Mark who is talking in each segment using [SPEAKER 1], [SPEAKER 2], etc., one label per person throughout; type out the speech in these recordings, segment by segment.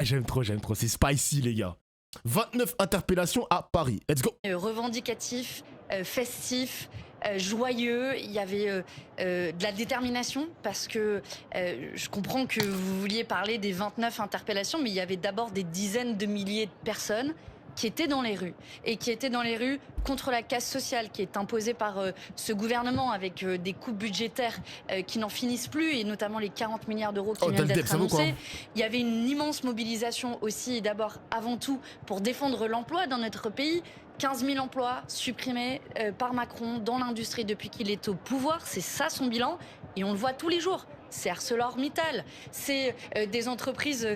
[SPEAKER 1] J'aime trop, c'est spicy les gars. 29 interpellations à Paris, let's go.
[SPEAKER 2] Revendicatif, festif, joyeux. Il y avait de la détermination parce que je comprends que vous vouliez parler des 29 interpellations, mais il y avait d'abord des dizaines de milliers de personnes qui étaient dans les rues et qui étaient dans les rues contre la casse sociale qui est imposée par ce gouvernement avec des coupes budgétaires qui n'en finissent plus et notamment les 40 milliards d'euros qui viennent d'être annoncés. Il y avait une immense mobilisation aussi d'abord avant tout pour défendre l'emploi dans notre pays. 15 000 emplois supprimés par Macron dans l'industrie depuis qu'il est au pouvoir, c'est ça son bilan et on le voit tous les jours. C'est ArcelorMittal, c'est des entreprises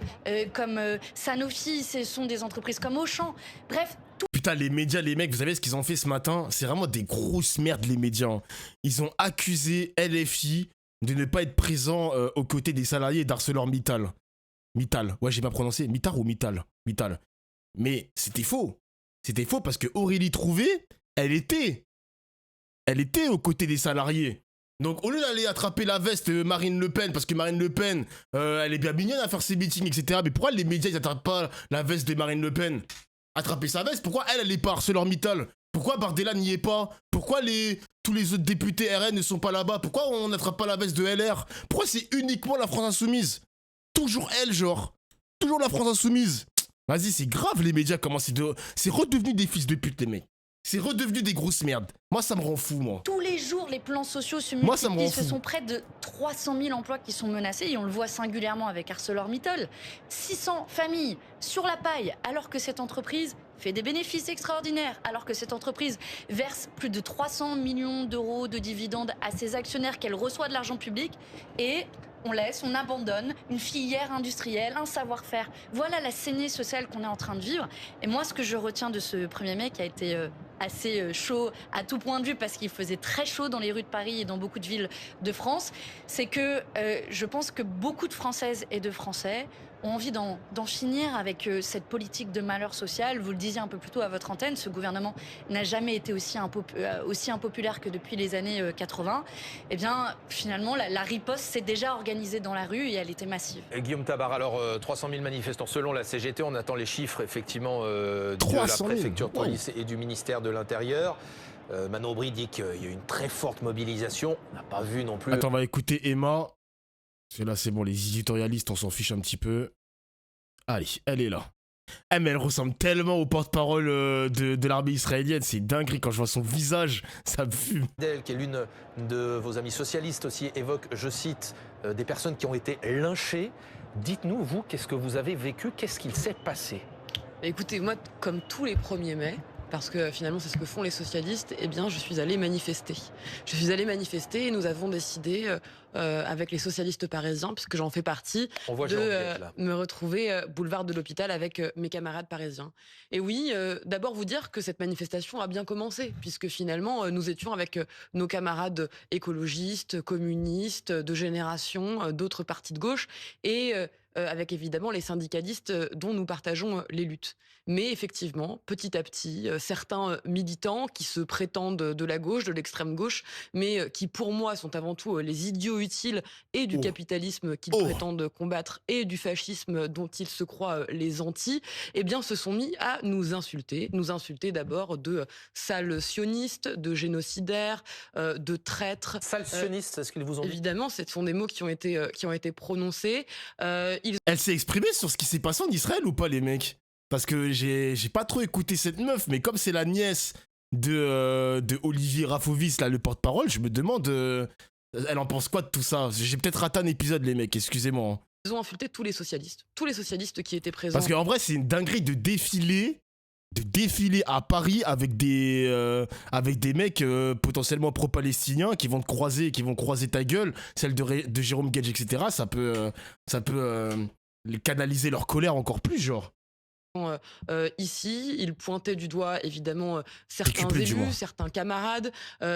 [SPEAKER 2] comme Sanofi, ce sont des entreprises comme Auchan. Bref, tout.
[SPEAKER 1] Putain, les médias, les mecs, vous savez ce qu'ils ont fait ce matin? C'est vraiment des grosses merdes, les médias. Ils ont accusé LFI de ne pas être présent aux côtés des salariés d'ArcelorMittal. Mittal, ouais, j'ai pas prononcé. Mittal ou Mittal? Mittal. Mais c'était faux. C'était faux parce que Aurélie Trouvé, elle était aux côtés des salariés. Donc, au lieu d'aller attraper la veste Marine Le Pen, parce que Marine Le Pen, elle est bien mignonne à faire ses meetings, etc. Mais pourquoi les médias, ils n'attrapent pas la veste de Marine Le Pen? Attraper sa veste, pourquoi elle est pas ArcelorMittal? Pourquoi Bardella n'y est pas? Pourquoi tous les autres députés RN ne sont pas là-bas? Pourquoi on n'attrape pas la veste de LR? Pourquoi c'est uniquement la France Insoumise? Toujours elle, genre. Toujours la France Insoumise. Vas-y, c'est grave les médias, comment c'est redevenu des fils de pute, les mecs. C'est redevenu des grosses merdes. Moi, ça me rend fou, moi.
[SPEAKER 2] Tous les jours, les plans sociaux se multiplient. Ce sont près de 300 000 emplois qui sont menacés et on le voit singulièrement avec ArcelorMittal. 600 familles sur la paille, alors que cette entreprise fait des bénéfices extraordinaires, alors que cette entreprise verse plus de 300 millions d'euros de dividendes à ses actionnaires, qu'elle reçoit de l'argent public et on abandonne une filière industrielle, un savoir-faire. Voilà la saignée sociale qu'on est en train de vivre. Et moi, ce que je retiens de ce 1er mai qui a été assez chaud à tout point de vue parce qu'il faisait très chaud dans les rues de Paris et dans beaucoup de villes de France, c'est que je pense que beaucoup de Françaises et de Français ont envie d'en finir avec cette politique de malheur social. Vous le disiez un peu plus tôt à votre antenne, ce gouvernement n'a jamais été aussi impopulaire que depuis les années 80. Eh bien, finalement, la riposte s'est déjà organisée dans la rue et elle était massive.
[SPEAKER 3] Et Guillaume Tabar, alors 300 000 manifestants selon la CGT, on attend les chiffres effectivement de la préfecture de police et du ministère de l'Intérieur. Manon Aubry dit qu'il y a eu une très forte mobilisation, on n'a pas vu non plus...
[SPEAKER 1] Attends, on va écouter Emma. Parce que là, c'est bon, les éditorialistes, on s'en fiche un petit peu. Allez, elle est là. Mais elle ressemble tellement au porte-parole de l'armée israélienne. C'est dinguerie quand je vois son visage, ça me fume.
[SPEAKER 3] D'elle, qui est l'une de vos amies socialistes aussi, évoque, je cite, des personnes qui ont été lynchées. Dites-nous, vous, qu'est-ce que vous avez vécu? Qu'est-ce qu'il s'est passé?
[SPEAKER 4] Écoutez, moi, comme tous les 1er mai, parce que finalement c'est ce que font les socialistes, eh bien je suis allée manifester. Je suis allée manifester et nous avons décidé, avec les socialistes parisiens, puisque j'en fais partie, de me retrouver boulevard de l'Hôpital avec mes camarades parisiens. Et oui, d'abord vous dire que cette manifestation a bien commencé, puisque finalement nous étions avec nos camarades écologistes, communistes, de génération, d'autres partis de gauche, et avec évidemment les syndicalistes dont nous partageons les luttes. Mais effectivement, petit à petit, certains militants qui se prétendent de la gauche, de l'extrême gauche, mais qui pour moi sont avant tout les idiots utiles et du capitalisme qu'ils prétendent combattre et du fascisme dont ils se croient les antis, eh bien se sont mis à nous insulter. Nous insulter d'abord de sales sionistes, de génocidaires, de traîtres.
[SPEAKER 3] Sales sionistes, est-ce qu'ils vous ont dit?
[SPEAKER 4] Évidemment, ce sont des mots qui ont été prononcés.
[SPEAKER 1] Elle s'est exprimée sur ce qui s'est passé en Israël ou pas, les mecs? Parce que j'ai pas trop écouté cette meuf, mais comme c'est la nièce de Olivier Rafovitz, là, le porte-parole, je me demande, elle en pense quoi de tout ça? J'ai peut-être raté un épisode, les mecs, excusez-moi.
[SPEAKER 4] Ils ont insulté tous les socialistes qui étaient présents.
[SPEAKER 1] Parce qu'en vrai, c'est une dinguerie de défiler à Paris avec des mecs potentiellement pro-palestiniens qui vont te croiser, qui vont croiser ta gueule, celle de Jérôme Gage, etc. Ça peut canaliser leur colère encore plus, genre.
[SPEAKER 4] ici, il pointait du doigt évidemment certains élus, certains camarades,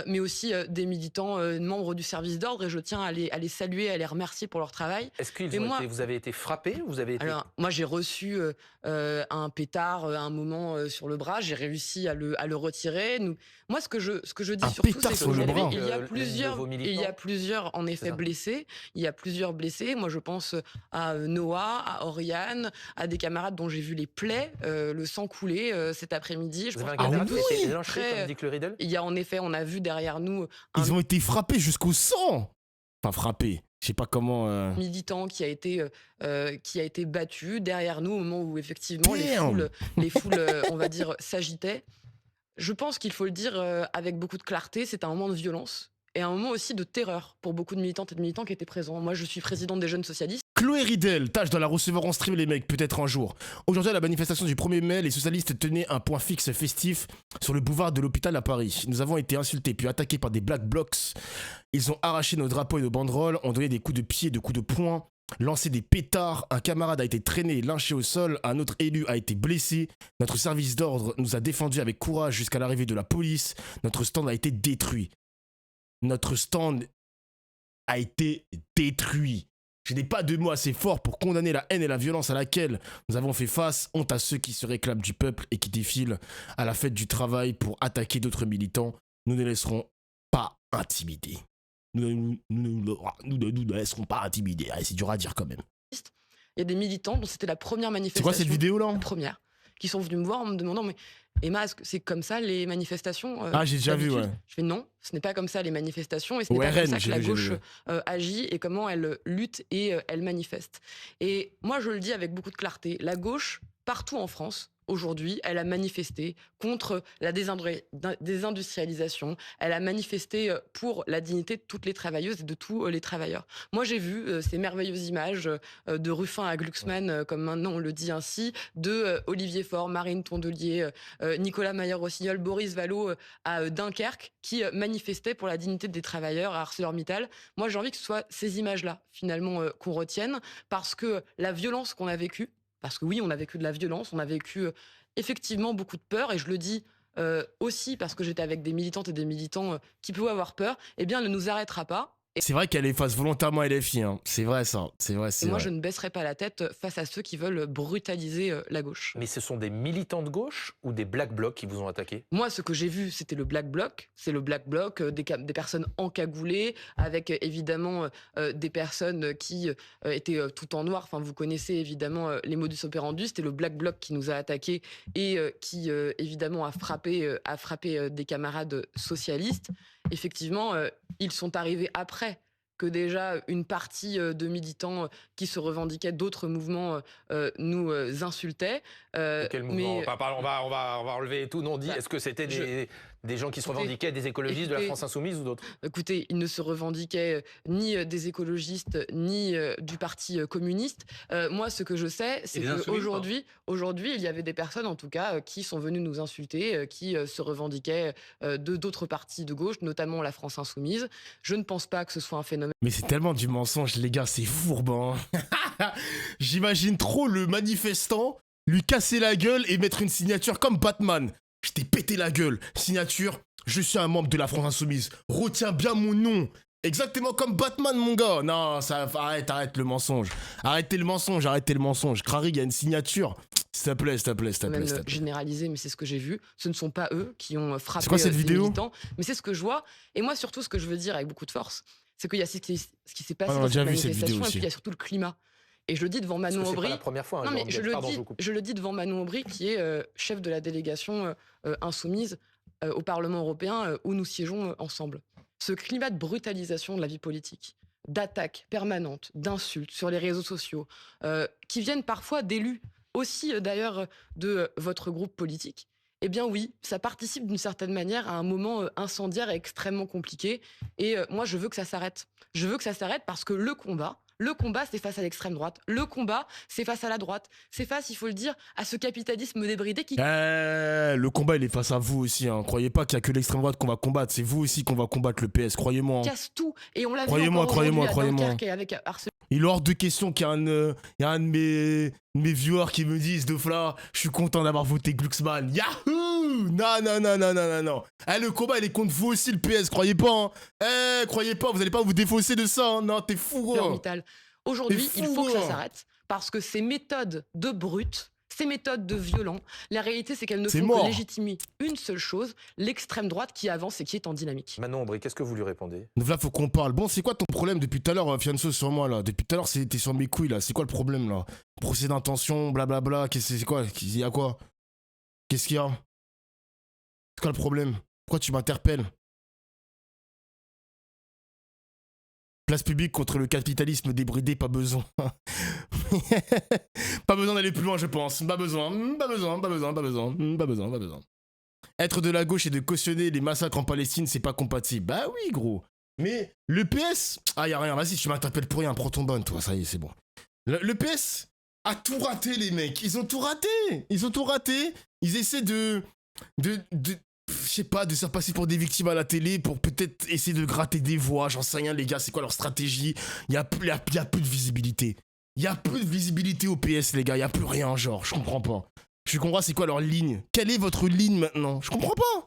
[SPEAKER 4] mais aussi des militants, membres du service d'ordre, et je tiens à les saluer, à les remercier pour leur travail.
[SPEAKER 3] Est-ce que vous avez été frappé,
[SPEAKER 4] Alors, moi j'ai reçu un pétard à un moment sur le bras, j'ai réussi à le retirer. Moi ce que je dis surtout, c'est qu'aujourd'hui il y a plusieurs en effet blessés. Il y a plusieurs blessés. Moi je pense à Noah, à Oriane, à des camarades dont j'ai vu les plaies, le sang couler cet après-midi.
[SPEAKER 3] Vous avez un camarade qui a été lynché, comme dit Claude-Ridel ?
[SPEAKER 4] Il y a en effet, on a vu derrière nous...
[SPEAKER 1] Ils ont été frappés jusqu'au sang. Enfin frappés, je sais pas comment...
[SPEAKER 4] militant qui a été battu derrière nous au moment où effectivement les foules on va dire, s'agitaient. Je pense qu'il faut le dire avec beaucoup de clarté, c'est un moment de violence et un moment aussi de terreur pour beaucoup de militantes et de militants qui étaient présents. Moi, je suis présidente des jeunes socialistes.
[SPEAKER 1] Chloé Ridel, tâche de la recevoir en stream les mecs, peut-être un jour. Aujourd'hui à la manifestation du 1er mai, les socialistes tenaient un point fixe festif sur le boulevard de l'hôpital à Paris. Nous avons été insultés puis attaqués par des black blocs. Ils ont arraché nos drapeaux et nos banderoles, ont donné des coups de pied, des coups de poing, lancé des pétards. Un camarade a été traîné et lynché au sol, un autre élu a été blessé. Notre service d'ordre nous a défendus avec courage jusqu'à l'arrivée de la police. Notre stand a été détruit. Notre stand a été détruit. Je n'ai pas de mots assez forts pour condamner la haine et la violence à laquelle nous avons fait face. Honte à ceux qui se réclament du peuple et qui défilent à la fête du travail pour attaquer d'autres militants. Nous ne laisserons pas intimider. Nous ne laisserons pas intimider. Allez, c'est dur à dire quand même.
[SPEAKER 4] Il y a des militants dont c'était la première manifestation.
[SPEAKER 1] C'est quoi cette vidéo là ?
[SPEAKER 4] La première. Qui sont venus me voir en me demandant mais Emma, est-ce que c'est comme ça les manifestations
[SPEAKER 1] Ah, j'ai déjà vu, ouais.
[SPEAKER 4] Je fais non, ce n'est pas comme ça les manifestations et ce n'est pas comme ça que la gauche agit et comment elle lutte et elle manifeste. Et moi, je le dis avec beaucoup de clarté, la gauche, partout en France, aujourd'hui, elle a manifesté contre la désindustrialisation, elle a manifesté pour la dignité de toutes les travailleuses et de tous les travailleurs. Moi, j'ai vu ces merveilleuses images de Ruffin à Glucksmann, comme maintenant on le dit ainsi, de Olivier Faure, Marine Tondelier, Nicolas Mayer-Rossignol, Boris Vallaud à Dunkerque, qui manifestaient pour la dignité des travailleurs à ArcelorMittal. Moi, j'ai envie que ce soit ces images-là, finalement, qu'on retienne, parce que la violence qu'on a vécue, parce que oui, on a vécu de la violence, on a vécu effectivement beaucoup de peur, et je le dis aussi parce que j'étais avec des militantes et des militants qui pouvaient avoir peur, eh bien, ne nous arrêtera pas.
[SPEAKER 1] C'est vrai qu'elle efface volontairement LFI, hein. C'est vrai ça, c'est vrai.
[SPEAKER 4] Et moi, je ne baisserai pas la tête face à ceux qui veulent brutaliser la gauche.
[SPEAKER 3] Mais ce sont des militants de gauche ou des black blocs qui vous ont attaqué ?
[SPEAKER 4] Moi, ce que j'ai vu, c'était le black bloc. C'est le black bloc, des personnes encagoulées, avec évidemment des personnes qui étaient tout en noir. Enfin, vous connaissez évidemment les modus operandi. C'était le black bloc qui nous a attaqués et qui évidemment a frappé des camarades socialistes. Effectivement, ils sont arrivés après que déjà une partie de militants qui se revendiquaient d'autres mouvements nous insultaient.
[SPEAKER 3] Quel mouvement ? On va relever tout non-dit. Est-ce que c'était des gens qui se revendiquaient des écologistes de la France Insoumise ou d'autres ?
[SPEAKER 4] Écoutez, ils ne se revendiquaient ni des écologistes, ni du Parti communiste. Moi, ce que je sais, c'est qu'aujourd'hui, il y avait des personnes, en tout cas, qui sont venues nous insulter, qui se revendiquaient d'autres partis de gauche, notamment la France Insoumise. Je ne pense pas que ce soit un phénomène.
[SPEAKER 1] Mais c'est tellement du mensonge, les gars, c'est fourbe. Hein. J'imagine trop le manifestant lui casser la gueule et mettre une signature comme Batman. Je t'ai pété la gueule. Signature, je suis un membre de la France Insoumise. Retiens bien mon nom. Exactement comme Batman, mon gars. Non, arrête le mensonge. Arrêtez le mensonge. Krarig, il y a une signature. S'il te plaît.
[SPEAKER 4] Généralisé, mais c'est ce que j'ai vu. Ce ne sont pas eux qui ont frappé
[SPEAKER 1] c'est quoi, cette vidéo
[SPEAKER 4] militants, mais c'est ce que je vois. Et moi, surtout, ce que je veux dire avec beaucoup de force, c'est qu'il y a ce qui s'est passé dans cette manifestation, et puis il y a surtout le climat. Et je le dis devant Manon Aubry.
[SPEAKER 3] C'est pas la première fois.
[SPEAKER 4] Non, mais je le dis devant Manon Aubry, qui est chef de la délégation insoumise au Parlement européen, où nous siégeons ensemble. Ce climat de brutalisation de la vie politique, d'attaques permanentes, d'insultes sur les réseaux sociaux, qui viennent parfois d'élus, aussi d'ailleurs de votre groupe politique, eh bien oui, ça participe d'une certaine manière à un moment incendiaire et extrêmement compliqué. Et moi, je veux que ça s'arrête. Je veux que ça s'arrête parce que le combat, c'est face à l'extrême droite. Le combat, c'est face à la droite. C'est face, il faut le dire, à ce capitalisme débridé qui...
[SPEAKER 1] Le combat, il est face à vous aussi. Hein. Croyez pas qu'il n'y a que l'extrême droite qu'on va combattre. C'est vous aussi qu'on va combattre le PS, croyez-moi.
[SPEAKER 4] Casse tout. Et on l'a vu
[SPEAKER 1] croyez-moi.
[SPEAKER 4] à Dunkerque et avec Arcelor.
[SPEAKER 1] Il est hors de question qu'il y a un de mes viewers qui me disent, Dofla, je suis content d'avoir voté Glucksmann. Yahoo! Non. Eh, le combat, il est contre vous aussi, le PS, croyez pas. Hein. Croyez pas, vous allez pas vous défausser de ça. Hein. Non, t'es fou, gros.
[SPEAKER 4] Aujourd'hui, il faut que ça s'arrête. Parce que ces méthodes de brutes, ces méthodes de violents, la réalité, c'est qu'elles ne font que légitimer une seule chose, l'extrême droite qui avance et qui est en dynamique.
[SPEAKER 3] Manon Aubry, qu'est-ce que vous lui répondez?
[SPEAKER 1] Là, faut qu'on parle. Bon, c'est quoi ton problème depuis tout à l'heure, Fianso, sur moi, là? Depuis tout à l'heure, t'es sur mes couilles, là. C'est quoi le problème, là? Procès d'intention, blablabla, c'est quoi? Il y a quoi? Qu'est-ce qu'il y a? C'est quoi le problème? Pourquoi tu m'interpelles? Place publique contre le capitalisme débridé, pas besoin. Pas besoin d'aller plus loin, je pense. Pas besoin. Être de la gauche et de cautionner les massacres en Palestine, c'est pas compatible. Bah oui, gros. Mais le PS... Ah, y'a rien, vas-y, tu m'interpelles pour rien, prends ton bon, toi, ça y est, c'est bon. Le PS a tout raté, les mecs. Ils ont tout raté. Ils essaient de je sais pas, de se faire passer pour des victimes à la télé pour peut-être essayer de gratter des voix. J'en sais rien, les gars, c'est quoi leur stratégie? Il y a plus de visibilité. Il y a plus de visibilité au PS, les gars. Il y a plus rien, genre, je comprends pas. Je comprends, c'est quoi leur ligne? Quelle est votre ligne maintenant? Je comprends pas.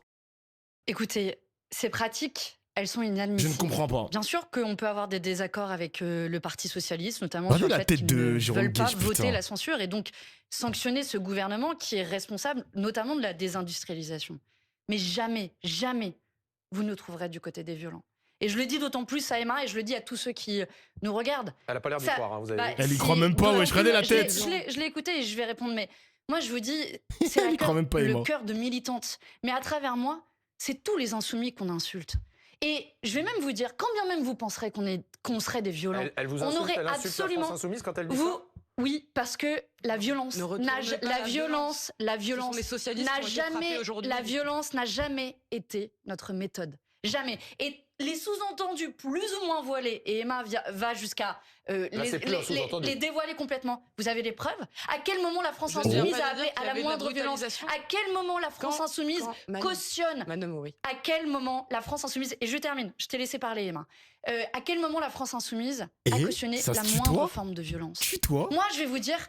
[SPEAKER 2] Écoutez, ces pratiques, elles sont inadmissibles.
[SPEAKER 1] Je ne comprends pas.
[SPEAKER 2] Bien sûr qu'on peut avoir des désaccords avec le Parti socialiste, notamment sur le fait qu'ils ne veulent pas voter la censure et donc sanctionner ce gouvernement qui est responsable notamment de la désindustrialisation. Mais jamais, vous ne trouverez du côté des violents. Et je le dis d'autant plus à Emma et je le dis à tous ceux qui nous regardent.
[SPEAKER 3] Elle n'a pas l'air d'y croire, hein, vous avez...
[SPEAKER 1] Elle y croit même pas, ouais, je regardais la tête.
[SPEAKER 2] Je l'ai écouté et je vais répondre, mais moi je vous dis, c'est le cœur de militante. Mais à travers moi, c'est tous les insoumis qu'on insulte. Et je vais même vous dire, quand bien même vous penserez qu'on serait des violents,
[SPEAKER 3] elle vous
[SPEAKER 2] on
[SPEAKER 3] insulte,
[SPEAKER 2] aurait
[SPEAKER 3] elle insulte
[SPEAKER 2] absolument...
[SPEAKER 3] la France insoumise quand elle dit ça?
[SPEAKER 2] Oui, parce que la violence n'a jamais été notre méthode. Jamais. Et les sous-entendus plus ou moins voilés, et Emma va jusqu'à les dévoiler complètement. Vous avez des preuves? À quel moment la France insoumise a appelé à la moindre violence? À quel moment la France insoumise cautionne? À quel moment la France insoumise, et je termine, je t'ai laissé parler Emma, à quel moment la France insoumise a cautionné la moindre forme de violence? Moi je vais vous dire,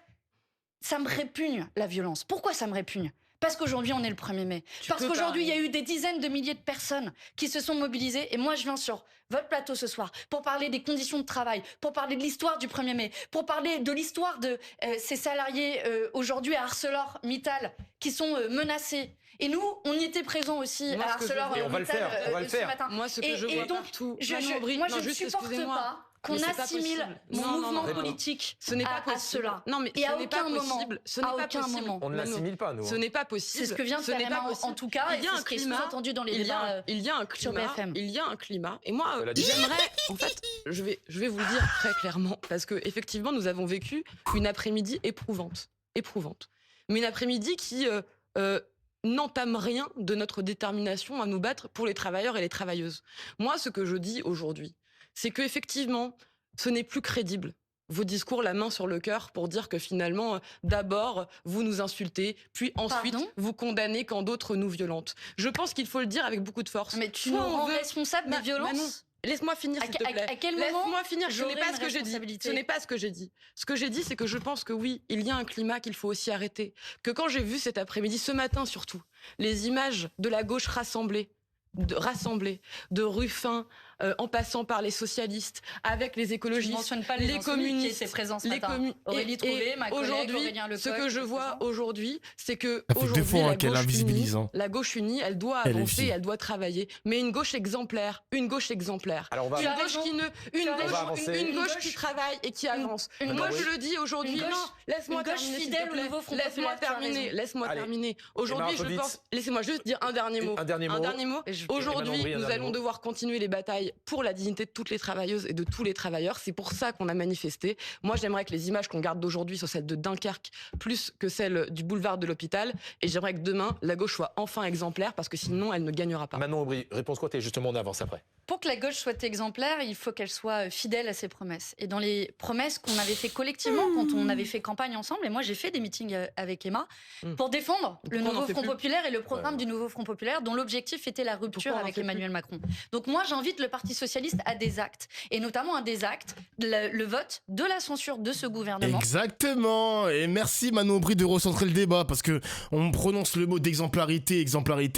[SPEAKER 2] ça me répugne la violence. Pourquoi ça me répugne? Parce qu'aujourd'hui, on est le 1er mai. Parce qu'aujourd'hui, il y a eu des dizaines de milliers de personnes qui se sont mobilisées. Et moi, je viens sur votre plateau ce soir pour parler des conditions de travail, pour parler de l'histoire du 1er mai, pour parler de l'histoire de ces salariés aujourd'hui à ArcelorMittal qui sont menacés. Et nous, on y était présents aussi à ArcelorMittal ce matin.
[SPEAKER 4] Moi, ce que je vois partout...
[SPEAKER 2] Moi, je ne supporte pas qu'on assimile mon mouvement politique à cela.
[SPEAKER 4] Non, mais
[SPEAKER 2] et à aucun moment,
[SPEAKER 3] on ne l'assimile pas, nous.
[SPEAKER 4] Ce n'est pas possible.
[SPEAKER 2] C'est ce que vient de faire Emma, en tout cas, et c'est ce qui est sous-entendu dans les débats sur BFM.
[SPEAKER 4] Il y a un climat, et moi, j'aimerais, en fait, je vais vous le dire très clairement, parce que effectivement, nous avons vécu une après-midi éprouvante. Mais une après-midi qui n'entame rien de notre détermination à nous battre pour les travailleurs et les travailleuses. Moi, ce que je dis aujourd'hui, c'est qu'effectivement, ce n'est plus crédible, vos discours la main sur le cœur pour dire que finalement, d'abord, vous nous insultez, puis ensuite, vous condamnez quand d'autres nous violentent. Je pense qu'il faut le dire avec beaucoup de force.
[SPEAKER 2] Mais tu nous rends responsable des violences?
[SPEAKER 4] Laisse-moi finir, s'il te plaît.
[SPEAKER 2] À quel moment?
[SPEAKER 4] Laisse-moi finir, ce n'est pas ce que j'ai dit. Ce n'est pas ce que j'ai dit. Ce que j'ai dit, c'est que je pense que oui, il y a un climat qu'il faut aussi arrêter. Que quand j'ai vu cet après-midi, ce matin surtout, les images de la gauche rassemblée, de Ruffin, en passant par les socialistes, avec les écologistes, les communistes,
[SPEAKER 2] Aurélie Trouvé, ma collègue Aurélien Lecoq.
[SPEAKER 4] Ce que je vois aujourd'hui, c'est que la gauche unie, elle doit avancer, elle doit travailler, mais une gauche exemplaire, une gauche qui travaille et qui avance. Moi, je le dis aujourd'hui. Non, laisse-moi terminer. Laisse-moi terminer. Aujourd'hui, je pense. Laissez-moi juste dire un dernier mot. Aujourd'hui, nous allons devoir continuer les batailles pour la dignité de toutes les travailleuses et de tous les travailleurs. C'est pour ça qu'on a manifesté. Moi, j'aimerais que les images qu'on garde d'aujourd'hui soient celles de Dunkerque plus que celles du boulevard de l'Hôpital. Et j'aimerais que demain, la gauche soit enfin exemplaire parce que sinon, elle ne gagnera pas.
[SPEAKER 3] Manon Aubry, réponse quoi? Justement, on avance après.
[SPEAKER 2] Pour que la gauche soit exemplaire, il faut qu'elle soit fidèle à ses promesses. Et dans les promesses qu'on avait fait collectivement, quand on avait fait campagne ensemble, et moi j'ai fait des meetings avec Emma, pour défendre le nouveau Front Populaire et le programme du nouveau Front Populaire, dont l'objectif était la rupture avec Emmanuel Macron. Donc moi j'invite le Parti Socialiste à des actes, et notamment à des actes, le vote de la censure de ce gouvernement.
[SPEAKER 1] Exactement, et merci Manon Aubry de recentrer le débat, parce que on prononce le mot d'exemplarité,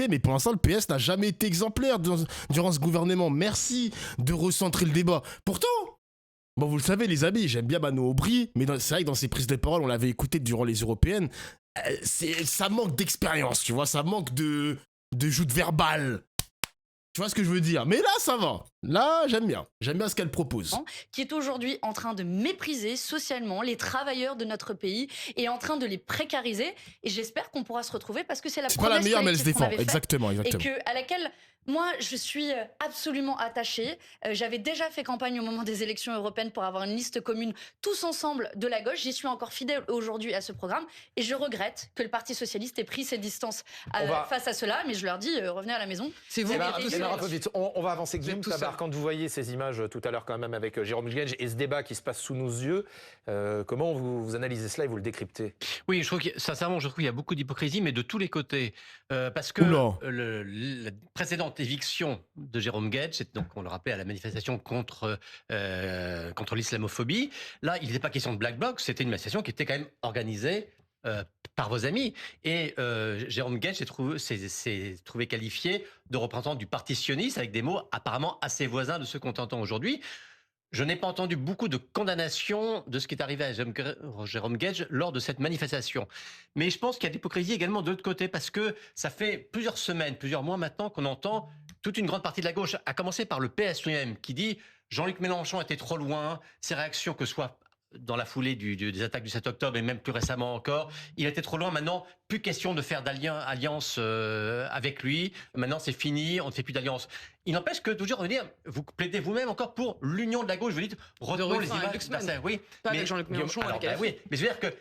[SPEAKER 1] mais pour l'instant le PS n'a jamais été exemplaire durant ce gouvernement. Merci de recentrer le débat. Pourtant, bon, vous le savez les amis, j'aime bien Manon Aubry, mais c'est vrai que dans ses prises de parole, on l'avait écouté durant les européennes, ça manque d'expérience, tu vois, ça manque de joute verbale. Tu vois ce que je veux dire? Mais là, ça va. Là, j'aime bien ce qu'elle propose.
[SPEAKER 2] Qui est aujourd'hui en train de mépriser socialement les travailleurs de notre pays et en train de les précariser. Et j'espère qu'on pourra se retrouver parce que c'est la promesse.
[SPEAKER 1] C'est pas la meilleure, mais elle se défend. Exactement.
[SPEAKER 2] Et à laquelle moi, je suis absolument attachée. J'avais déjà fait campagne au moment des élections européennes pour avoir une liste commune tous ensemble de la gauche. J'y suis encore fidèle aujourd'hui à ce programme. Et je regrette que le Parti Socialiste ait pris ses distances face à cela. Mais je leur dis, revenez à la maison.
[SPEAKER 3] C'est vous. On va avancer. Guillaume Tabar, quand vous voyez ces images tout à l'heure quand même avec Jérôme Guedj et ce débat qui se passe sous nos yeux, comment vous analysez cela et vous le décryptez?
[SPEAKER 5] Oui, sincèrement, je trouve qu'il y a beaucoup d'hypocrisie, mais de tous les côtés. Parce que la précédente éviction de Jérôme Guedj, c'est donc, on le rappelait, à la manifestation contre l'islamophobie. Là, il n'était pas question de Black Bloc, c'était une manifestation qui était quand même organisée par vos amis. Et Jérôme Guedj s'est trouvé qualifié de représentant du parti sioniste avec des mots apparemment assez voisins de ceux qu'on entend aujourd'hui. Je n'ai pas entendu beaucoup de condamnations de ce qui est arrivé à Jérôme Guedj lors de cette manifestation. Mais je pense qu'il y a de l'hypocrisie également de l'autre côté, parce que ça fait plusieurs semaines, plusieurs mois maintenant qu'on entend toute une grande partie de la gauche, à commencer par le PS lui-même, qui dit Jean-Luc Mélenchon était trop loin, ses réactions, que ce soit dans la foulée des attaques du 7 octobre et même plus récemment encore, il était trop loin. Maintenant, plus question de faire alliance avec lui. Maintenant, c'est fini, on ne fait plus d'alliance. Il n'empêche que toujours de dire, vous plaidez vous-même encore pour l'union de la gauche. Vous dites, retenons les images.
[SPEAKER 4] Oui, pas avec Jean-Luc Mélenchon.
[SPEAKER 5] Oui, mais je veux dire que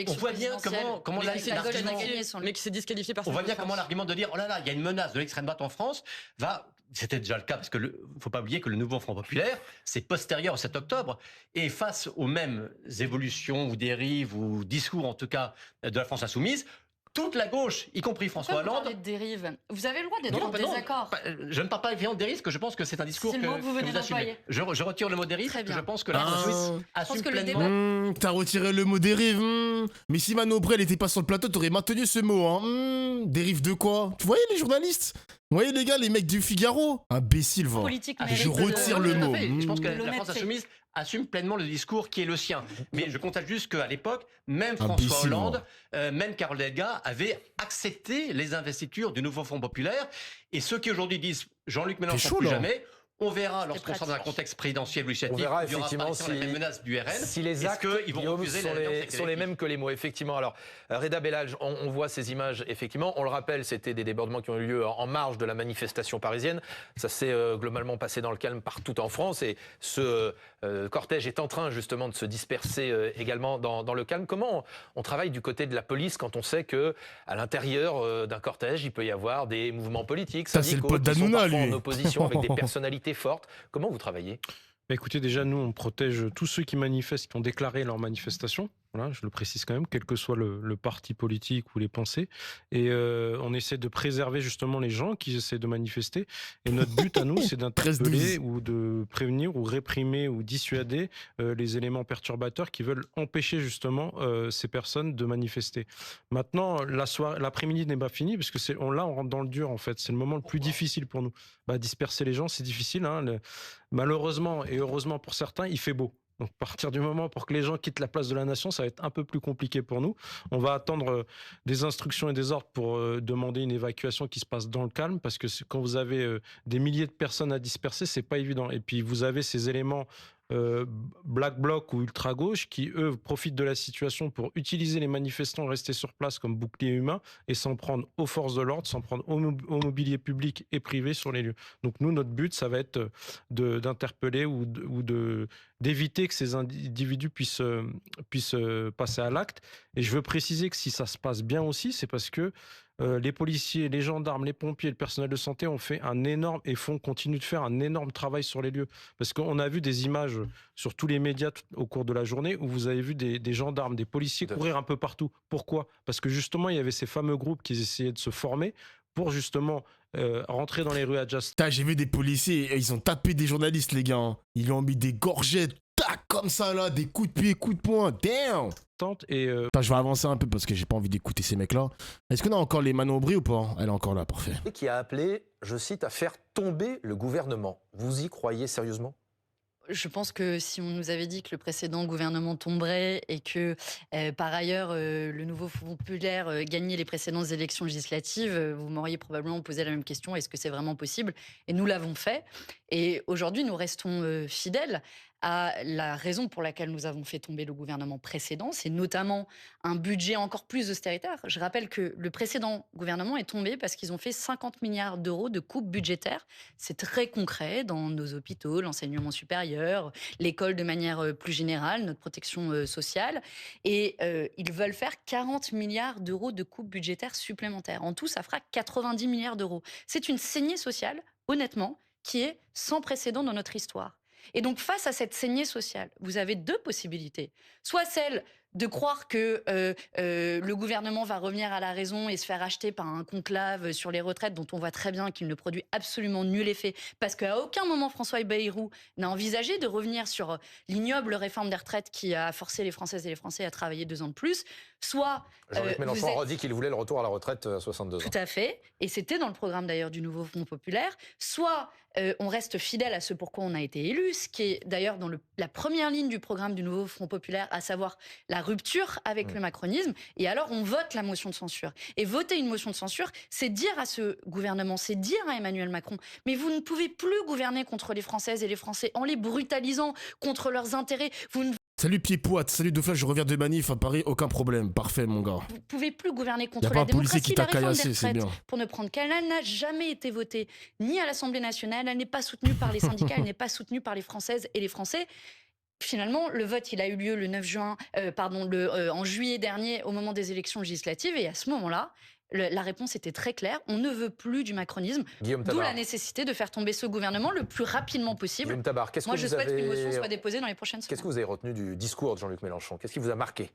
[SPEAKER 2] on
[SPEAKER 5] voit bien comment
[SPEAKER 2] la gauche a gagné,
[SPEAKER 4] mais qui s'est disqualifié par.
[SPEAKER 5] On voit bien comment l'argument de dire, oh là là, il y a une menace de l'extrême droite en France, c'était déjà le cas, parce que faut pas oublier que le nouveau Front Populaire, c'est postérieur au 7 octobre, et face aux mêmes évolutions ou dérives ou discours, en tout cas, de la France insoumise, toute la gauche, y compris François Hollande.
[SPEAKER 2] Vous parlez de dérive. Vous avez le droit d'être en désaccord.
[SPEAKER 5] Je ne parle pas évidemment de dérive, parce que je pense que c'est un discours que
[SPEAKER 2] vous venez d'employer.
[SPEAKER 5] Je retire le mot dérive, parce que je pense que la France assume
[SPEAKER 1] pleinement. T'as retiré le mot dérive. Mais si Manon Aubry n'était pas sur le plateau, t'aurais maintenu ce mot. Dérive de quoi? Vous voyez les journalistes? Vous voyez les gars, les mecs du Figaro? Imbécile, va. Je retire le mot.
[SPEAKER 5] Je pense que la France insoumise assume pleinement le discours qui est le sien. Mais je constate juste qu'à l'époque, même François Hollande, même Carole Delga avaient accepté les investitures du nouveau Front Populaire. Et ceux qui aujourd'hui disent Jean-Luc Mélenchon plus jamais, on verra lorsqu'on sera dans un contexte présidentiel ou législatif,
[SPEAKER 3] on verra effectivement
[SPEAKER 5] si la menace du RN,
[SPEAKER 3] si les actes sont les mêmes que les mots. Effectivement. Alors, Reda Bellal, on voit ces images, effectivement. On le rappelle, c'était des débordements qui ont eu lieu en marge de la manifestation parisienne. Ça s'est globalement passé dans le calme partout en France. Et ce cortège est en train, justement, de se disperser également dans le calme. Comment on travaille du côté de la police quand on sait qu'à l'intérieur d'un cortège, il peut y avoir des mouvements politiques, syndicaux, qui sont parfois en opposition avec des personnalités fortes. Comment vous travaillez?
[SPEAKER 6] Écoutez, déjà, nous, on protège tous ceux qui manifestent, qui ont déclaré leur manifestation. Voilà, je le précise quand même, quel que soit le parti politique ou les pensées. Et on essaie de préserver justement les gens qui essaient de manifester. Et notre but à nous, c'est d'interpeller ou de prévenir ou réprimer ou dissuader les éléments perturbateurs qui veulent empêcher justement ces personnes de manifester. Maintenant, l'après-midi n'est pas fini, parce que là, on rentre dans le dur en fait. C'est le moment le plus difficile pour nous. Disperser les gens, c'est difficile. Malheureusement et heureusement pour certains, il fait beau. Donc, à partir du moment pour que les gens quittent la place de la Nation, ça va être un peu plus compliqué pour nous. On va attendre des instructions et des ordres pour demander une évacuation qui se passe dans le calme, parce que quand vous avez des milliers de personnes à disperser, c'est pas évident. Et puis, vous avez ces éléments Black Bloc ou ultra-gauche qui, eux, profitent de la situation pour utiliser les manifestants restés sur place comme bouclier humain et s'en prendre aux forces de l'ordre, s'en prendre au mobilier public et privé sur les lieux. Donc nous, notre but, ça va être d'interpeller ou d'éviter que ces individus puissent passer à l'acte. Et je veux préciser que si ça se passe bien aussi, c'est parce que les policiers, les gendarmes, les pompiers, le personnel de santé ont fait continuent de faire un énorme travail sur les lieux. Parce qu'on a vu des images sur tous les médias au cours de la journée où vous avez vu des gendarmes, des policiers courir un peu partout. Pourquoi ? Parce que justement, il y avait ces fameux groupes qui essayaient de se former pour justement rentrer dans les rues adjacentes.
[SPEAKER 1] J'ai vu des policiers, ils ont tapé des journalistes, les gars. Ils lui ont mis des gorgettes, tac, comme ça là, des coups de pied, coups de poing, damn.
[SPEAKER 6] Je
[SPEAKER 1] vais avancer un peu parce que j'ai pas envie d'écouter ces mecs-là. Est-ce qu'on a encore les Manon Aubry ou pas ? Elle est encore là, parfait.
[SPEAKER 3] Qui a appelé, je cite, à faire tomber le gouvernement. Vous y croyez sérieusement ?
[SPEAKER 2] Je pense que si on nous avait dit que le précédent gouvernement tomberait et que, par ailleurs, le nouveau Front populaire gagnait les précédentes élections législatives, vous m'auriez probablement posé la même question, est-ce que c'est vraiment possible ? Et nous l'avons fait. Et aujourd'hui, nous restons fidèles à la raison pour laquelle nous avons fait tomber le gouvernement précédent. C'est notamment un budget encore plus austéritaire. Je rappelle que le précédent gouvernement est tombé parce qu'ils ont fait 50 milliards d'euros de coupes budgétaires. C'est très concret dans nos hôpitaux, l'enseignement supérieur, l'école de manière plus générale, notre protection sociale. Et ils veulent faire 40 milliards d'euros de coupes budgétaires supplémentaires. En tout, ça fera 90 milliards d'euros. C'est une saignée sociale, honnêtement, qui est sans précédent dans notre histoire. Et donc, face à cette saignée sociale, vous avez deux possibilités. Soit celle de croire que le gouvernement va revenir à la raison et se faire acheter par un conclave sur les retraites dont on voit très bien qu'il ne produit absolument nul effet, parce qu'à aucun moment François Bayrou n'a envisagé de revenir sur l'ignoble réforme des retraites qui a forcé les Françaises et les Français à travailler 2 ans de plus. Soit
[SPEAKER 3] Jean-Luc Mélenchon redit qu'il voulait le retour à la retraite à 62 ans.
[SPEAKER 2] Tout à fait, et c'était dans le programme d'ailleurs du nouveau Front populaire. Soit on reste fidèle à ce pourquoi on a été élu, ce qui est d'ailleurs dans la première ligne du programme du nouveau Front populaire, à savoir la rupture avec le macronisme, et alors on vote la motion de censure. Et voter une motion de censure, c'est dire à ce gouvernement, c'est dire à Emmanuel Macron, mais vous ne pouvez plus gouverner contre les Françaises et les Français en les brutalisant contre leurs intérêts.
[SPEAKER 1] Salut Pied-Poite, salut De Flash, je reviens de manif à Paris, aucun problème, parfait mon gars.
[SPEAKER 2] Vous ne pouvez plus gouverner contre la démocratie, la réforme des retraites, pour ne prendre qu'elle n'a jamais été votée, ni à l'Assemblée nationale, elle n'est pas soutenue par les syndicats, elle n'est pas soutenue par les Françaises et les Français. Finalement, le vote, il a eu lieu le 9 juin, en juillet dernier, au moment des élections législatives, et à ce moment-là, la réponse était très claire. On ne veut plus du macronisme. D'où la nécessité de faire tomber ce gouvernement le plus rapidement possible.
[SPEAKER 3] Guillaume Tabar,
[SPEAKER 2] Moi, je souhaite qu'une motion soit déposée dans les prochaines semaines.
[SPEAKER 3] Qu'est-ce que vous avez retenu du discours de Jean-Luc Mélenchon ? Qu'est-ce qui vous a marqué ?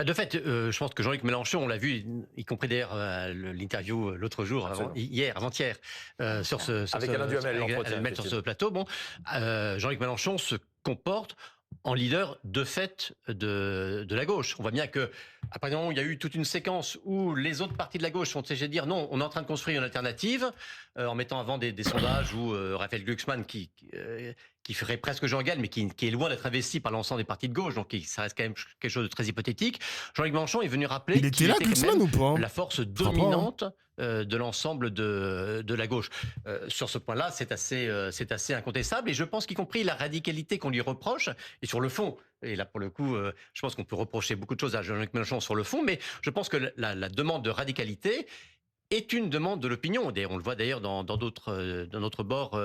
[SPEAKER 5] De fait, je pense que Jean-Luc Mélenchon, on l'a vu, y compris d'ailleurs l'interview l'autre jour, avant-hier, sur
[SPEAKER 3] avec Alain Duhamel,
[SPEAKER 5] l'entretien sur ce plateau. Bon, Jean-Luc Mélenchon se comporte en leader de fait de la gauche. On voit bien que, après il y a eu toute une séquence où les autres partis de la gauche ont essayé de dire non, on est en train de construire une alternative, en mettant avant des sondages où Raphaël Glucksmann, qui ferait presque Jean Gall, mais qui est loin d'être investi par l'ensemble des partis de gauche, donc ça reste quand même quelque chose de très hypothétique. Jean-Luc Mélenchon est venu rappeler
[SPEAKER 1] qu'il était Glucksmann ou pas ?
[SPEAKER 5] La force dominante de l'ensemble de la gauche. Sur ce point-là, c'est assez incontestable, et je pense qu'y compris la radicalité qu'on lui reproche, et sur le fond, et là pour le coup, je pense qu'on peut reprocher beaucoup de choses à Jean-Luc Mélenchon sur le fond, mais je pense que la demande de radicalité est une demande de l'opinion. On le voit d'ailleurs dans notre bord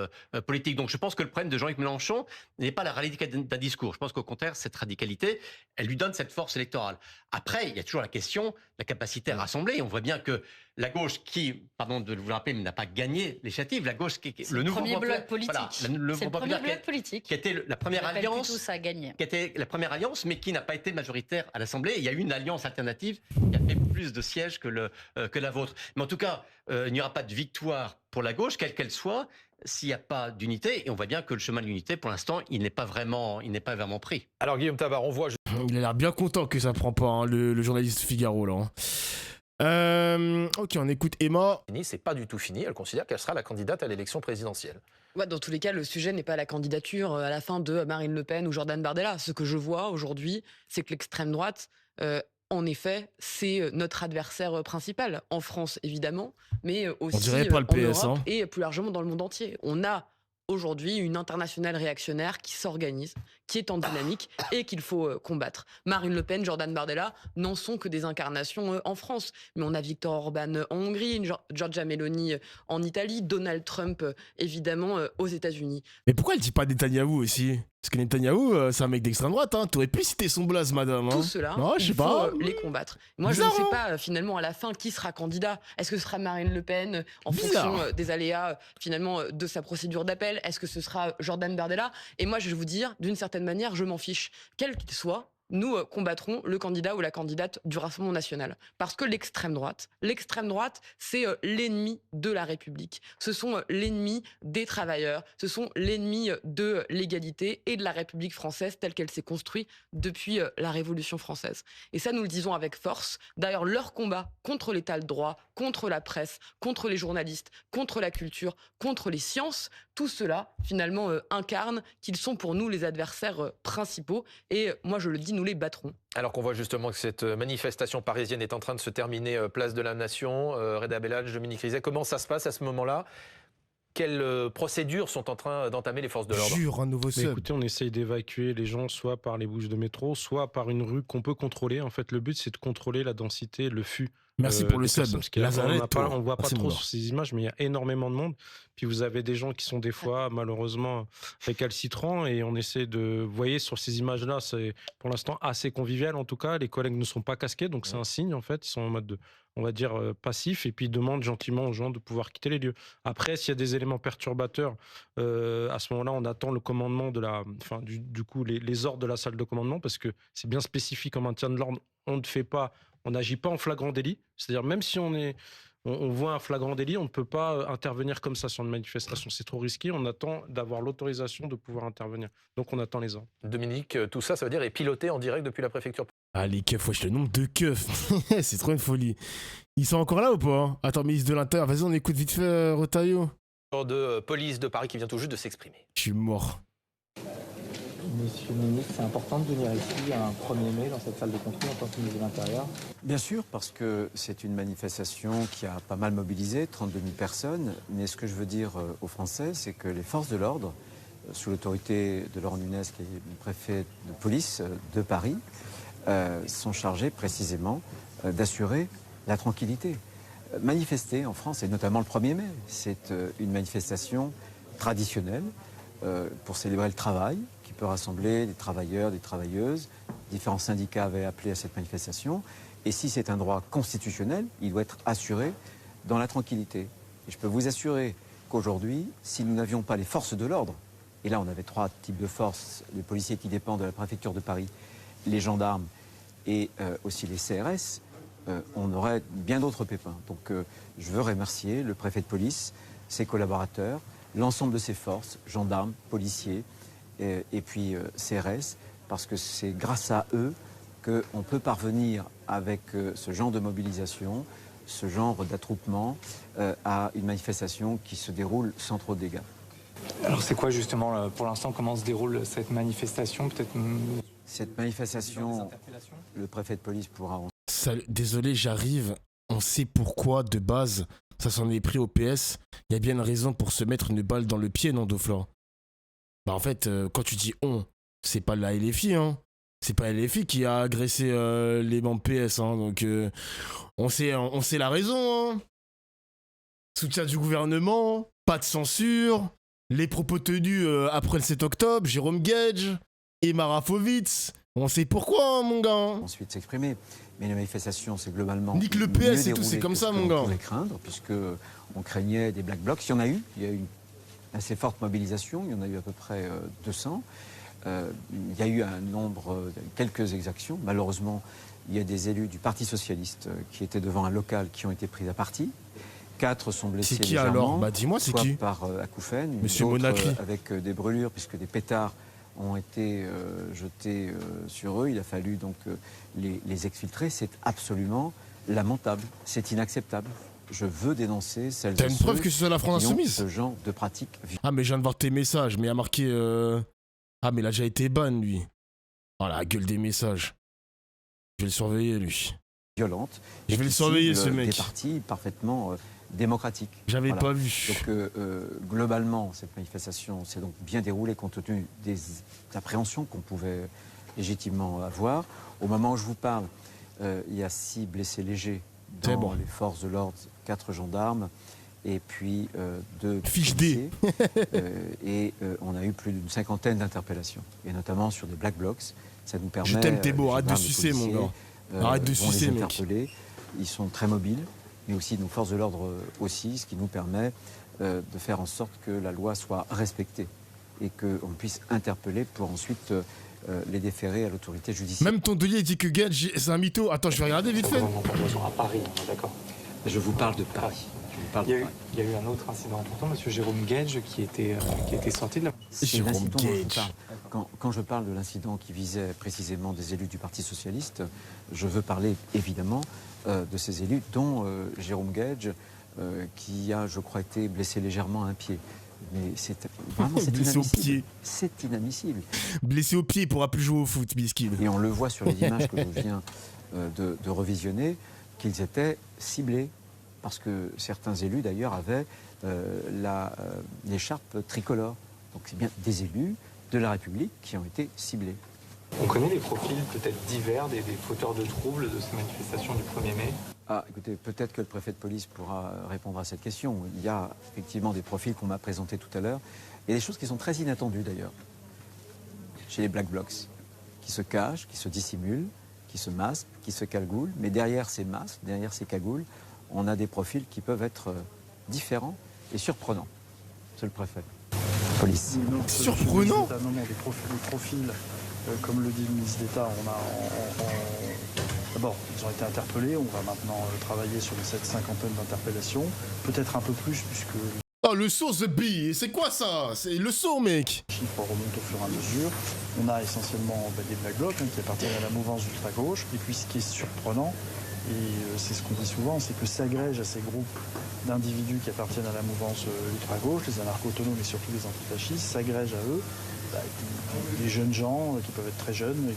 [SPEAKER 5] politique. Donc je pense que le problème de Jean-Luc Mélenchon n'est pas la radicalité d'un discours. Je pense qu'au contraire, cette radicalité, elle lui donne cette force électorale. Après, il y a toujours la question de la capacité à rassembler. On voit bien que la gauche qui, pardon de vous le rappeler, mais n'a pas gagné l'initiative, la gauche qui
[SPEAKER 2] est le premier bloc politique.
[SPEAKER 5] Voilà, c'est le premier bloc politique qui était la première alliance, qui était la première alliance, mais qui n'a pas été majoritaire à l'Assemblée. Il y a eu une alliance alternative qui a fait plus de sièges que la vôtre. Mais en tout cas, il n'y aura pas de victoire pour la gauche, quelle qu'elle soit, s'il n'y a pas d'unité. Et on voit bien que le chemin de l'unité, pour l'instant, il n'est pas vraiment pris.
[SPEAKER 3] Alors Guillaume Tabar, on voit...
[SPEAKER 1] Il a l'air bien content que ça ne prend pas, hein, le journaliste Figaro, là. Ok, on écoute Emma.
[SPEAKER 3] C'est pas du tout fini, elle considère qu'elle sera la candidate à l'élection présidentielle.
[SPEAKER 4] Ouais, dans tous les cas, le sujet n'est pas la candidature à la fin de Marine Le Pen ou Jordan Bardella. Ce que je vois aujourd'hui, c'est que l'extrême droite... en effet, c'est notre adversaire principal, en France évidemment, mais aussi
[SPEAKER 1] pas le PS,
[SPEAKER 4] en Europe et plus largement dans le monde entier. On a aujourd'hui une internationale réactionnaire qui s'organise, qui est en dynamique et qu'il faut combattre. Marine Le Pen, Jordan Bardella n'en sont que des incarnations en France. Mais on a Viktor Orban en Hongrie, Giorgia Meloni en Italie, Donald Trump évidemment aux États-Unis.
[SPEAKER 1] Mais pourquoi elle dit pas Netanyahou aussi? Parce que Netanyahou, c'est un mec d'extrême droite, hein. T'aurais pu citer son blaze, madame. Hein.
[SPEAKER 4] Tout cela, il faut les combattre. Moi, je ne sais pas finalement à la fin qui sera candidat. Est-ce que ce sera Marine Le Pen en fonction des aléas finalement de sa procédure d'appel? Est-ce que ce sera Jordan Bardella? Et moi, je vais vous dire, d'une certaine manière, je m'en fiche. Quel qu'il soit, nous combattrons le candidat ou la candidate du Rassemblement national. Parce que l'extrême droite, c'est l'ennemi de la République. Ce sont l'ennemi des travailleurs. Ce sont l'ennemi de l'égalité et de la République française telle qu'elle s'est construite depuis la Révolution française. Et ça, nous le disons avec force. D'ailleurs, leur combat contre l'état de droit, contre la presse, contre les journalistes, contre la culture, contre les sciences, tout cela, finalement, incarne qu'ils sont pour nous les adversaires principaux. Et moi, je le dis, nous les battrons.
[SPEAKER 3] Alors qu'on voit justement que cette manifestation parisienne est en train de se terminer place de la Nation. Reda Bellal, Dominique Rizet, comment ça se passe à ce moment-là? Quelles procédures sont en train d'entamer les forces de l'ordre?
[SPEAKER 1] Un nouveau sub.
[SPEAKER 6] Écoutez, on essaye d'évacuer les gens soit par les bouches de métro, soit par une rue qu'on peut contrôler. En fait, le but, c'est de contrôler la densité, le flux.
[SPEAKER 1] Merci pour le sub.
[SPEAKER 6] On ne voit pas trop sur ces images, mais il y a énormément de monde. Puis vous avez des gens qui sont des fois, malheureusement, récalcitrants. Et on essaie de... Vous voyez, sur ces images-là, c'est pour l'instant assez convivial, en tout cas. Les collègues ne sont pas casqués, donc c'est un signe, en fait. Ils sont en mode, on va dire, passif. Et puis ils demandent gentiment aux gens de pouvoir quitter les lieux. Après, s'il y a des éléments perturbateurs, à ce moment-là, on attend le commandement de la... Enfin, du coup, les ordres de la salle de commandement, parce que c'est bien spécifique en maintien de l'ordre. On ne fait pas... On n'agit pas en flagrant délit. C'est-à-dire, même si on voit un flagrant délit, on ne peut pas intervenir comme ça sur une manifestation. C'est trop risqué. On attend d'avoir l'autorisation de pouvoir intervenir. Donc, on attend les ordres.
[SPEAKER 3] Dominique, tout ça, ça veut dire est piloté en direct depuis la préfecture.
[SPEAKER 1] Ah, les keufs, wesh, le nombre de keufs. C'est trop une folie. Ils sont encore là ou pas? Attends, ministre de l'Intérieur, vas-y, on écoute vite fait Retailleau.
[SPEAKER 3] De police de Paris qui vient tout juste de s'exprimer.
[SPEAKER 1] Je suis mort.
[SPEAKER 7] Monsieur le ministre, c'est important de venir ici un 1er mai dans cette salle de contrôle en tant que ministre de l'Intérieur?
[SPEAKER 8] Bien sûr, parce que c'est une manifestation qui a pas mal mobilisé, 32 000 personnes. Mais ce que je veux dire aux Français, c'est que les forces de l'ordre, sous l'autorité de Laurent Nunez, qui est le préfet de police de Paris, sont chargés précisément d'assurer la tranquillité. Manifester en France, et notamment le 1er mai, c'est une manifestation traditionnelle pour célébrer le travail, qui peut rassembler des travailleurs, des travailleuses. Différents syndicats avaient appelé à cette manifestation. Et si c'est un droit constitutionnel, il doit être assuré dans la tranquillité. Et je peux vous assurer qu'aujourd'hui, si nous n'avions pas les forces de l'ordre, et là on avait 3 types de forces, les policiers qui dépendent de la préfecture de Paris, les gendarmes et aussi les CRS, on aurait bien d'autres pépins. Donc je veux remercier le préfet de police, ses collaborateurs, l'ensemble de ses forces, gendarmes, policiers et puis CRS, parce que c'est grâce à eux qu'on peut parvenir avec ce genre de mobilisation, ce genre d'attroupement à une manifestation qui se déroule sans trop de dégâts.
[SPEAKER 7] Alors c'est quoi justement, pour l'instant, comment se déroule cette manifestation? Peut-être
[SPEAKER 8] cette manifestation, le préfet de police pourra...
[SPEAKER 1] Désolé, j'arrive. On sait pourquoi, de base, ça s'en est pris au PS. Il y a bien une raison pour se mettre une balle dans le pied, non, Doflan? Bah en fait, quand tu dis on, c'est pas la LFI, hein. C'est pas LFI qui a agressé les membres PS, hein. Donc on sait la raison, hein. Soutien du gouvernement, pas de censure, les propos tenus après le 7 octobre, Jérôme Gage, Emma Rafovitz. On sait pourquoi, hein, mon gars.
[SPEAKER 8] Ensuite s'exprimer. Mais la manifestation, c'est globalement...
[SPEAKER 1] Nique le PS et tout, c'est comme ça, mon gars.
[SPEAKER 8] On pouvait craindre, puisqu'on craignait des black blocs. Il y en a eu. Il y a eu une assez forte mobilisation. Il y en a eu à peu près 200. Il y a eu quelques exactions. Malheureusement, il y a des élus du Parti Socialiste qui étaient devant un local qui ont été pris à partie. 4 sont blessés
[SPEAKER 1] légèrement. C'est qui
[SPEAKER 8] légèrement,
[SPEAKER 1] alors? Bah dis-moi, c'est qui?
[SPEAKER 8] Par acouphènes.
[SPEAKER 1] Monsieur Monacri.
[SPEAKER 8] Avec des brûlures, puisque des pétards ont été jetés sur eux. Il a fallu donc les exfiltrer. C'est absolument lamentable. C'est inacceptable. Je veux dénoncer celles et ceux...
[SPEAKER 1] T'as une preuve que ce soit la France Insoumise?
[SPEAKER 8] Ce genre de pratique.
[SPEAKER 1] Ah, mais je viens de voir tes messages, mais il y a marqué... Ah, mais il a déjà été ban, lui. Oh, la gueule des messages. Je vais le surveiller, lui.
[SPEAKER 8] Violente.
[SPEAKER 1] Je vais le surveiller, ce mec.
[SPEAKER 8] Des partis parfaitement démocratique.
[SPEAKER 1] J'avais pas vu.
[SPEAKER 8] Donc globalement, cette manifestation s'est donc bien déroulée compte tenu des appréhensions qu'on pouvait légitimement avoir. Au moment où je vous parle, il y a 6 blessés légers dans les forces de l'ordre, 4 gendarmes et puis 2
[SPEAKER 1] fiche D.
[SPEAKER 8] Et on a eu plus d'une 50aine d'interpellations, et notamment sur des black blocs. Ça nous permet...
[SPEAKER 1] Je t'aime Thébo, arrête de sucer mon gars. Arrête de sucer mec.
[SPEAKER 8] Ils sont très mobiles, mais aussi nos forces de l'ordre aussi, ce qui nous permet de faire en sorte que la loi soit respectée et qu'on puisse interpeller pour ensuite les déférer à l'autorité judiciaire.
[SPEAKER 1] Même ton deuxier dit que Gage, c'est un mytho. Attends, je vais regarder vite fait.
[SPEAKER 7] À Paris, d'accord.
[SPEAKER 8] Je vous parle de Paris.
[SPEAKER 7] Il y a eu un autre incident important, M. Jérôme Gage, qui était sorti de la...
[SPEAKER 8] Jérôme Gage. Quand je parle de l'incident qui visait précisément des élus du Parti Socialiste, je veux parler évidemment de ces élus, dont Jérôme Gage, qui a, je crois, été blessé légèrement à un pied. Mais c'est vraiment
[SPEAKER 1] blessé au pied.
[SPEAKER 8] C'est inadmissible.
[SPEAKER 1] Blessé au pied, il ne pourra plus jouer au foot, Biskin.
[SPEAKER 8] Et on le voit sur les images que je viens de revisionner, qu'ils étaient ciblés. Parce que certains élus, d'ailleurs, avaient l'écharpe tricolore. Donc c'est bien des élus de la République qui ont été ciblés.
[SPEAKER 7] On connaît les profils peut-être divers des fauteurs de troubles de ces manifestations du 1er mai?
[SPEAKER 8] Ah, écoutez, peut-être que le préfet de police pourra répondre à cette question. Il y a effectivement des profils qu'on m'a présentés tout à l'heure, et des choses qui sont très inattendues d'ailleurs. Chez les Black Blocs, qui se cachent, qui se dissimulent, qui se masquent, qui se cagoulent, mais derrière ces masques, derrière ces cagoules, on a des profils qui peuvent être différents et surprenants. C'est le préfet. Police.
[SPEAKER 1] Surprenant.
[SPEAKER 9] Non, des profils, comme le dit le ministre d'État, d'abord, ils ont été interpellés. On va maintenant travailler sur cette 50aine d'interpellations. Peut-être un peu plus, puisque...
[SPEAKER 1] Oh, le saut The Bee, c'est quoi ça? C'est le saut, mec.
[SPEAKER 9] Les chiffres remontent au fur et à mesure. On a essentiellement des Black Blocs qui appartiennent à la mouvance ultra-gauche. Et puis, ce qui est surprenant, et c'est ce qu'on dit souvent, c'est que s'agrègent à ces groupes d'individus qui appartiennent à la mouvance ultra-gauche, les anarcho-autonomes et surtout les antifascistes, s'agrègent à eux des jeunes gens qui peuvent être très jeunes et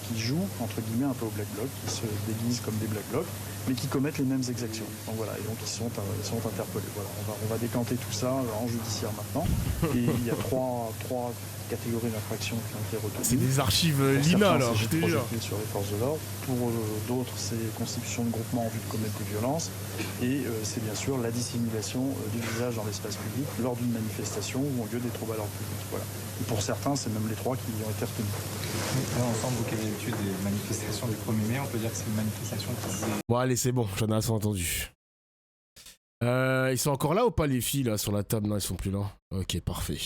[SPEAKER 9] qui jouent, entre guillemets, un peu au Black Bloc, qui se déguisent comme des Black Blocs, mais qui commettent les mêmes exactions. Donc voilà, et donc ils sont interpellés. Voilà, on va décanter tout ça en judiciaire maintenant. Et il y a trois catégories d'infractions qui ont été retenues.
[SPEAKER 1] C'est des archives Lina, là, je te jure.
[SPEAKER 9] Sur les forces de l'ordre. Pour d'autres, c'est constitution de groupement en vue de commettre des violences. Et c'est bien sûr la dissimulation du visage dans l'espace public lors d'une manifestation où ont lieu des troubles à l'ordre public. Voilà. Et pour certains, c'est même les 3 qui ont été retenus.
[SPEAKER 7] Là, ensemble, vous qui avez l'habitude des manifestations du 1er mai, on peut dire que c'est une manifestation qui s'est...
[SPEAKER 1] Bon, allez, c'est bon, j'en ai assez entendu. Ils sont encore là ou pas, les filles, là, sur la table? Non, ils sont plus là. Ok, parfait.